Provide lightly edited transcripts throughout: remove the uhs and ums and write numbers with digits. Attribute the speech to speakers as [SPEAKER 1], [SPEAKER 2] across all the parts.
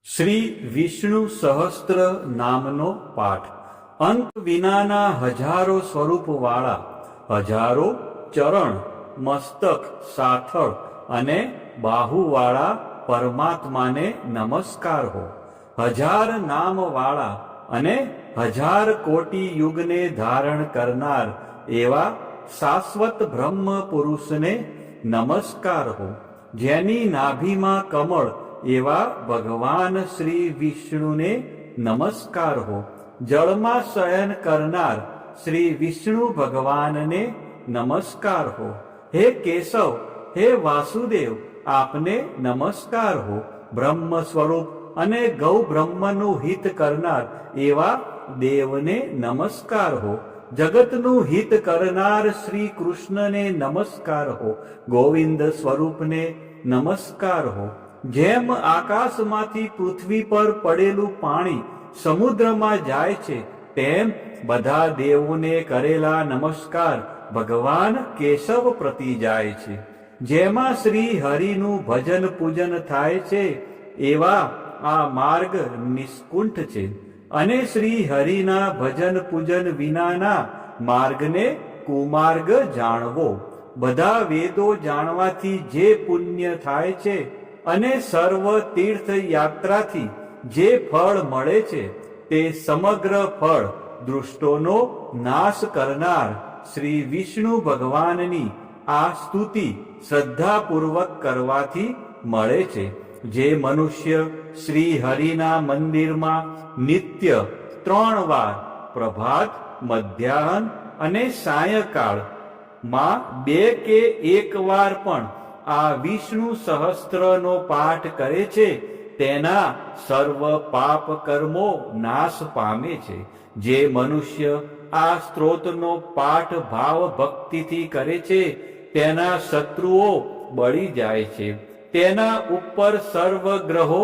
[SPEAKER 1] શ્રી વિષ્ણુ સહસ્ત્ર નામનો પાઠ અંત વિનાના હજારો સ્વરૂપવાળા, હજારો ચરણ, મસ્તક, સાથળ અને બાહુવાળા પરમાત્માને નમસ્કાર હો. હજાર નામવાળા અને હજાર કોટી યુગને ધારણ કરનાર એવા શાશ્વત બ્રહ્મ પુરુષને નમસ્કાર હો. જેની નાભીમાં કમળ એવા ભગવાન શ્રી વિષ્ણુને નમસ્કાર હો. જળમાં શયન કરનાર શ્રી વિષ્ણુ ભગવાનને નમસ્કાર હો. હે કેશવ, હે વાસુદેવ, આપને નમસ્કાર હો. બ્રહ્મ સ્વરૂપ અને ગૌ બ્રહ્મનું હિત કરનાર એવા દેવને નમસ્કાર હો. જગતનું હિત કરનાર શ્રી કૃષ્ણને નમસ્કાર હો. ગોવિંદ સ્વરૂપને નમસ્કાર હો. જેમ આકાશમાંથી પૃથ્વી પર પડેલું પાણી સમુદ્રમાં જાય છે, તેમ બધા દેવોને કરેલા નમસ્કાર ભગવાન કેશવ પ્રતિ જાય છે. જેમાં શ્રી હરિનું ભજન પૂજન થાય છે એવા આ માર્ગ નિષ્કુંઠ છે, અને શ્રી હરિના ભજન પૂજન વિનાના માર્ગને કુમાર્ગ જાણવો. બધા વેદો જાણવાથી જે પુણ્ય થાય છે અને સર્વ તીર્થ યાત્રાથી જે ફળ મળે છે, તે સમગ્ર ફળ દુષ્ટોનો નાશ કરનાર શ્રી વિષ્ણુ ભગવાનની આ સ્તુતિ શ્રદ્ધાપૂર્વક કરવાથી મળે છે. જે મનુષ્ય શ્રી હરિના મંદિરમાં નિત્ય 3 વાર પ્રભાત, મધ્યાહન અને સાયંકાળ માં 2 કે 1 વાર પણ આ વિષ્ણુ સહસ્ત્રનો પાઠ કરે છે, તેના સર્વ પાપ કર્મો નાશ પામે છે. જે મનુષ્ય આ સ્ત્રોતનો પાઠ ભાવ ભક્તિથી કરે છે, તેના શત્રુઓ બળી જાય છે. તેના ઉપર સર્વ ગ્રહો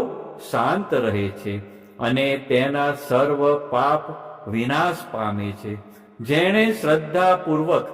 [SPEAKER 1] શાંત રહે છે અને તેના સર્વ પાપ વિનાશ પામે છે. જેણે શ્રદ્ધાપૂર્વક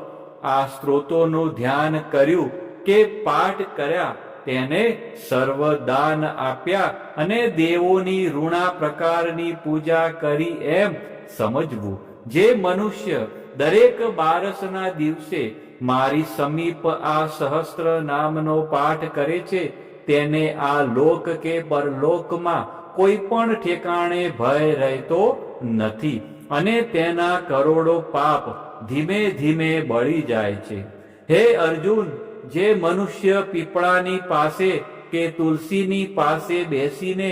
[SPEAKER 1] આ સ્ત્રોતોનું ધ્યાન કર્યું કે પાઠ કર્યા, તેને સર્વ દાન આપ્યા અને દેવોની ઋણા પ્રકારની પૂજા કરી એમ સમજવું. જે મનુષ્ય દરેક બારસના દિવસે મારી સમીપ આ સહસ્ત્ર નામનો પાઠ કરે છે, તેને આ લોક કે પરલોકમાં કોઈ પણ ઠેકાણે ભય રહેતો નથી અને તેના કરોડો પાપ ધીમે ધીમે બળી જાય છે. હે અર્જુન, જે મનુષ્ય પીપળાની પાસે કે તુલસીની પાસે બેસીને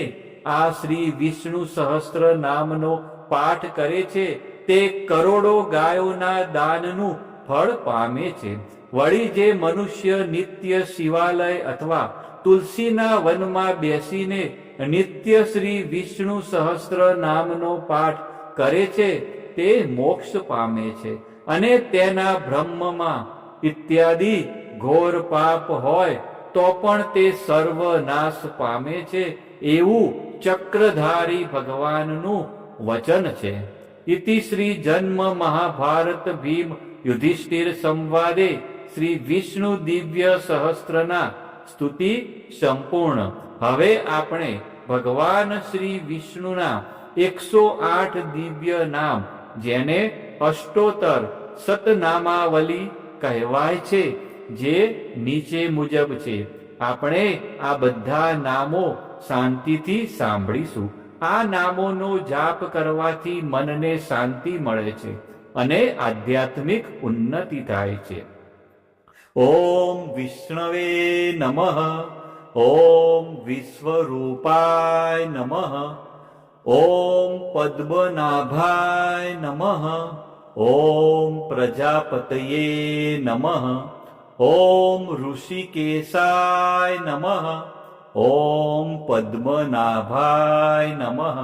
[SPEAKER 1] આ શ્રી વિષ્ણુ સહસ્ત્ર નામનો પાઠ કરે છે, તે કરોડો ગાયોના દાનનું ફળ પામે છે. વળી જે મનુષ્ય નિત્ય શિવાલય અથવા તુલસીના વનમાં બેસીને નિત્ય શ્રી વિષ્ણુ સહસ્ત્ર નામનો પાઠ કરે છે, તે મોક્ષ પામે છે અને તેના બ્રહ્મમાં ઇત્યાદિ ઘોર પાપ હોય તો પણ તે સર્વનાશ પામે છે, એવું ચક્રધારી ભગવાનનું વચન છે. ઇતિ શ્રી જન્મ મહાભારત ભીમ યુધિષ્ઠિર સંવાદે શ્રી વિષ્ણુ દિવ્ય સહસ્ત્રના સ્તુતિ સંપૂર્ણ. હવે આપણે ભગવાન શ્રી વિષ્ણુના 108 દિવ્ય નામ, જેને અષ્ટોત્તર સતનામાવલી કહેવાય છે, જે નીચે મુજબ છે. આપણે આ બધા નામો શાંતિથી સાંભળીશું. આ નામોનો જાપ કરવાથી મનને શાંતિ મળે છે અને આધ્યાત્મિક ઉન્નતિ થાય છે. ઓમ વિષ્ણવે નમઃ. ઓમ વિશ્વરૂપાય નમઃ. ઓમ પદ્મનાભાય નમઃ. ઓમ પ્રજાપતયે નમઃ. ઓમ ઋષિકેશાય નમઃ. ઓમ પદ્મનાભાય નમઃ.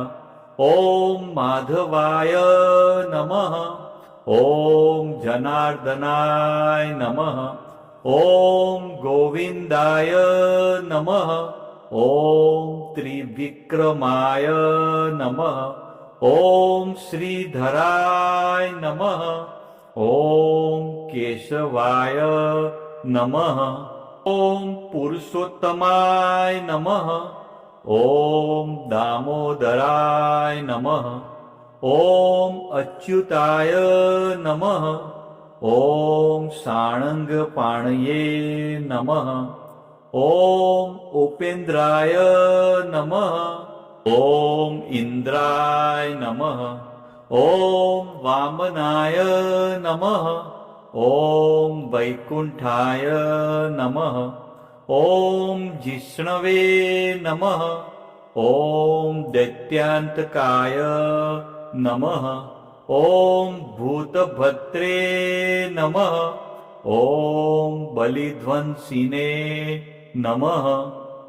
[SPEAKER 1] ઓમ માધવાય નમઃ. ઓમ જનાર્દનાય નમઃ. ઓમ ગોવિંદાય નમઃ. ઓમ ત્રિવિક્રમાય નમઃ. ઓમ શ્રીધરાય નમઃ. ઓમ કેશવાય નમઃ. ઓમ પુરુષોત્તમાય નમઃ. ॐ दामोदराय नमः। ॐ अच्युताय नमः। ॐ साणङ्गपाणये नमः। ॐ उपेन्द्राय नमः। ॐ इन्द्राय नमः। ॐ वामनाय नमः। ॐ वैकुण्ठाय नमः। ॐ जिष्णवे नमः। ॐ दैत्यान्तकाय नमः। ॐ भूतभद्रे नमः। ॐ बलिध्वंसिने नमः।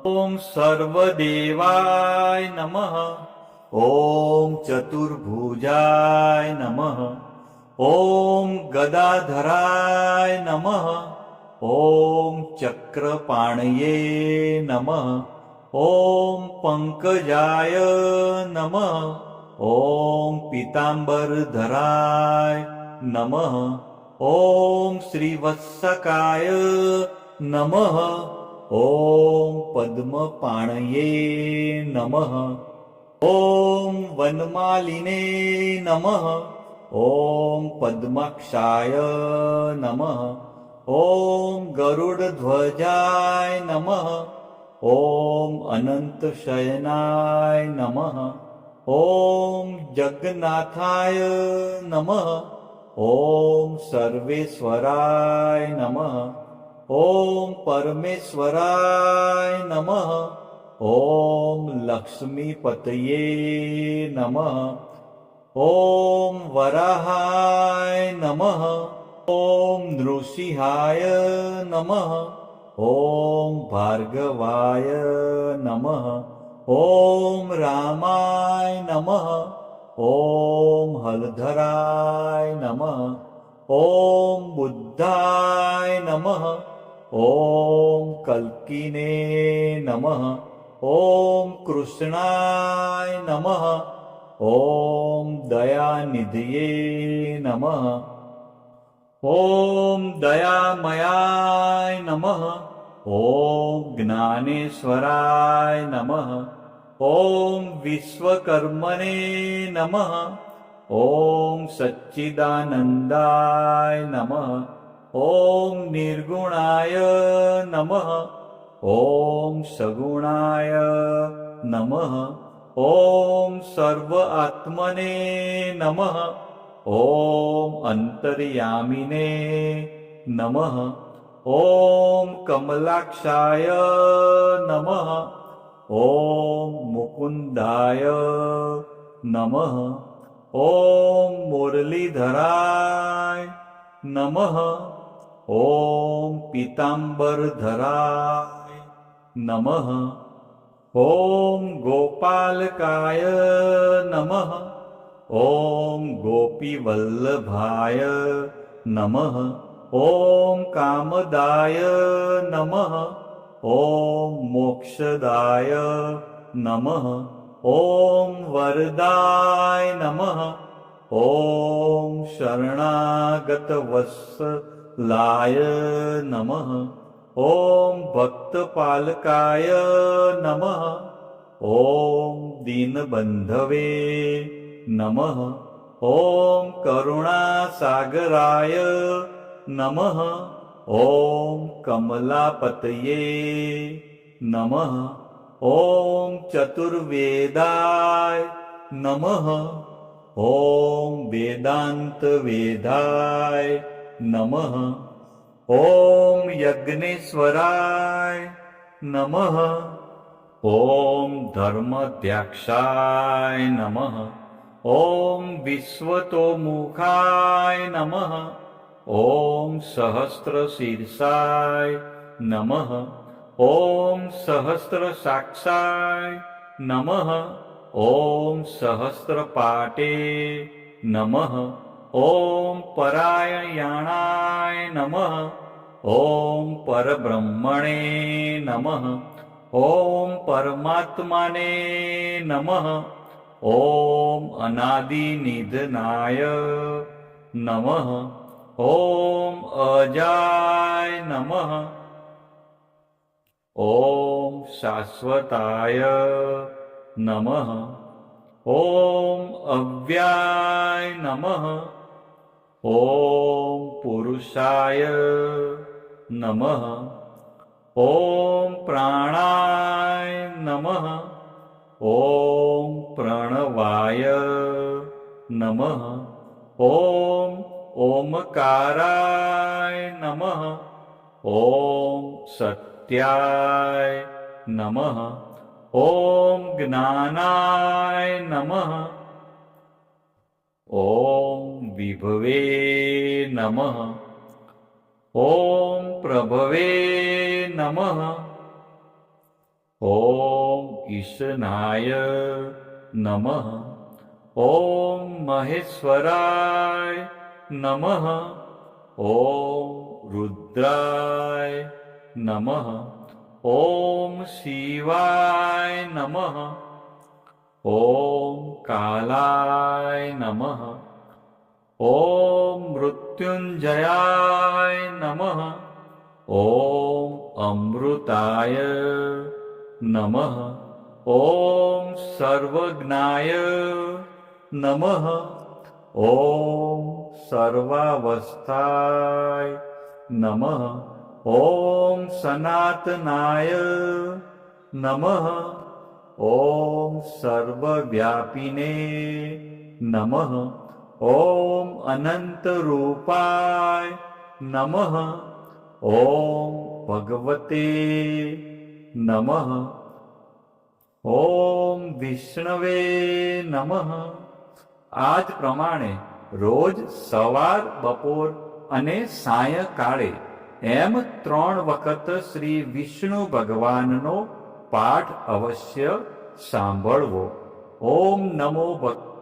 [SPEAKER 1] ॐ सर्वदेवाय नमः। ॐ चतुर्भुजाय नमः। ॐ गदाधराय नमः। ॐ चक्रपाणये नमः। ॐ पङ्कजाय नमः। ॐ पीताम्बरधराय नमः। ॐ श्रीवत्सकाय नमः। ॐ पद्मपाणये नमः। ॐ वनमालिने नमः। ॐ पद्माक्षाय नमः। ॐ गरुडध्वजाय नमः। ॐ अनन्तशयनाय नमः। ॐ जगन्नाथाय नमः। ॐ सर्वेश्वराय नमः। ॐ परमेश्वराय नमः। ॐ लक्ष्मीपतये नमः। ॐ वराहाय नमः। ॐ नृसिंहाय नमः। ॐ भार्गवाय नमः। ॐ रामाय नमः। ॐ हलधराय नमः। ॐ बुद्धाय नमः। ॐ कल्किने नमः। ॐ कृष्णाय नमः। ॐ दयानिधये नमः। ॐ दयामयाय नमः। ॐ ज्ञानेश्वराय नमः। ॐ विश्वकर्मणे नमः। ॐ सच्चिदानन्दाय नमः। ॐ निर्गुणाय नमः। ॐ सगुणाय नमः। ॐ सर्व आत्मने नमः। ॐ अन्तर्यामिने नमः। ॐ कमलाक्षाय नमः। ॐ मुकुन्दाय नमः। ॐ मुरलीधराय नमः। ॐ पीताम्बरधराय नमः। ॐ गोपालकाय नमः। ॐ गोपीवल्लभाय नमः। ॐ कामदाय नमः। ॐ मोक्षदाय नमः। ॐ वरदाय नमः। ॐ शरणागतवत्सलाय नमः। ॐ भक्तपालकाय नमः। ॐ दीनबन्धवे नमः। ॐ करुणासागराय नमः। ॐ कमलापतये नमः। ॐ चतुर्वेदाय नमः। ॐ वेदान्तवेदाय नमः। ॐ यज्ञेश्वराय नमः। ॐ धर्मध्यक्षाय नमः। ॐ विश्वतोमुखाय नमः। ॐ सहस्रशीर्षाय नमः। ॐ सहस्रसाक्षाय नमः। ॐ सहस्रपाटे नमः। ॐ परायणाय नमः। ॐ परब्रह्मणे नमः। ॐ परमात्मने नमः। ॐ अनादिनिधनाय नमः। ॐ अजाय नमः। ॐ शाश्वताय नमः। ॐ अव्याय नमः। ॐ पुरुषाय नमः। ॐ प्राणाय नमः। ॐ प्रणवाय नमः। ॐ ओमकाराय नमः। ॐ सत्याय नमः। ॐ ज्ञानाय नमः। ॐ विभवे नमः। ॐ प्रभवे नमः। ॐ ईशनाय नमः। ॐ महेश्वराय नमः। ॐ रुद्राय नमः। ॐ शिवाय नमः। ॐ कालाय नमः। ॐ मृत्युञ्जयाय नमः। ॐ अमृताय नमः। ॐ सर्वज्ञाय नमः। ॐ सर्वावस्थाय नमः। ॐ सनातनाय नमः। ॐ सर्वव्यापिने नमः। ॐ अनन्तरूपाय नमः। ॐ भगवते नमः। ॐ વિષ્ણવે નમઃ। આ જ પ્રમાણે રોજ સવાર, બપોર અને સાયંકાળે એમ 3 વખત શ્રી વિષ્ણુ ભગવાનનો પાઠ અવશ્ય સાંભળવો. ઓમ નમો ભગવાન